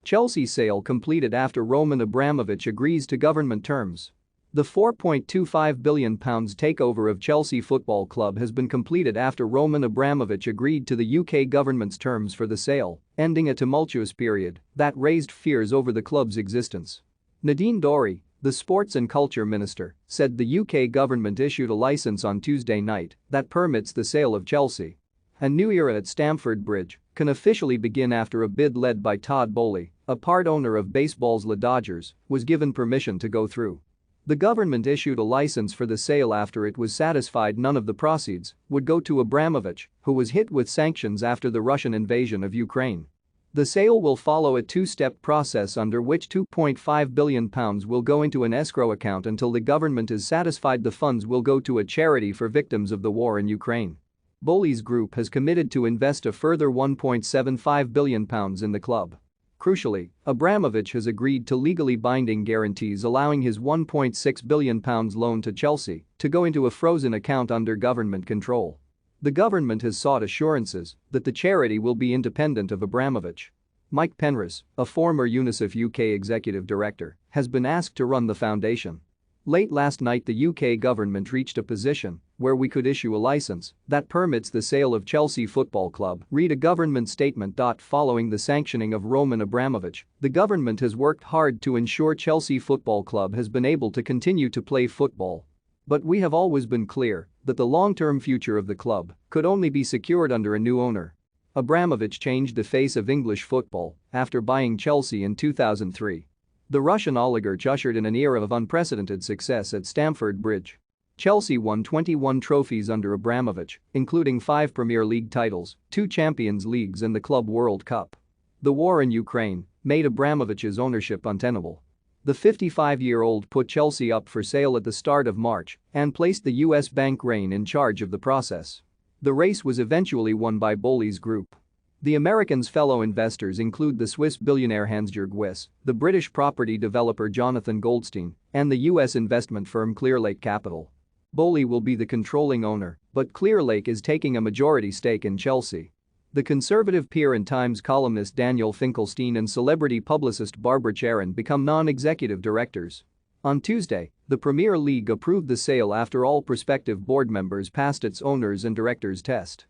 Chelsea sale completed after Roman Abramovich agrees to government terms. The £4.25 billion takeover of Chelsea Football Club has been completed after Roman Abramovich agreed to the UK government's terms for the sale, ending a tumultuous period that raised fears over the club's existence. Nadine Dorey, the Sports and Culture Minister, said the UK government issued a licence on Tuesday night that permits the sale of Chelsea. A new era at Stamford Bridge can officially begin after a bid led by Todd Boehly, a part owner of baseball's The Dodgers, was given permission to go through. The government issued a license for the sale after it was satisfied none of the proceeds would go to Abramovich, who was hit with sanctions after the Russian invasion of Ukraine. The sale will follow a two-step process under which £2.5 billion will go into an escrow account until the government is satisfied the funds will go to a charity for victims of the war in Ukraine. Boehly's group has committed to invest a further £1.75 billion in the club. Crucially, Abramovich has agreed to legally binding guarantees allowing his £1.6 billion loan to Chelsea to go into a frozen account under government control. The government has sought assurances that the charity will be independent of Abramovich. Mike Penrose, a former UNICEF UK executive director, has been asked to run the foundation. Late last night the UK government reached a position where we could issue a licence that permits the sale of Chelsea Football Club, read a government statement. Following the sanctioning of Roman Abramovich, the government has worked hard to ensure Chelsea Football Club has been able to continue to play football. But we have always been clear that the long-term future of the club could only be secured under a new owner. Abramovich changed the face of English football after buying Chelsea in 2003. The Russian oligarch ushered in an era of unprecedented success at Stamford Bridge. Chelsea won 21 trophies under Abramovich, including 5 Premier League titles, 2 Champions Leagues and the Club World Cup. The war in Ukraine made Abramovich's ownership untenable. The 55-year-old put Chelsea up for sale at the start of March and placed the US bank Rain in charge of the process. The race was eventually won by Boehly's group. The Americans' fellow investors include the Swiss billionaire Hans-Jörg Wyss, the British property developer Jonathan Goldstein, and the US investment firm Clearlake Capital. Boehly will be the controlling owner, but Clearlake is taking a majority stake in Chelsea. The conservative peer and Times columnist Daniel Finkelstein and celebrity publicist Barbara Charon become non-executive directors. On Tuesday, the Premier League approved the sale after all prospective board members passed its owners and directors test.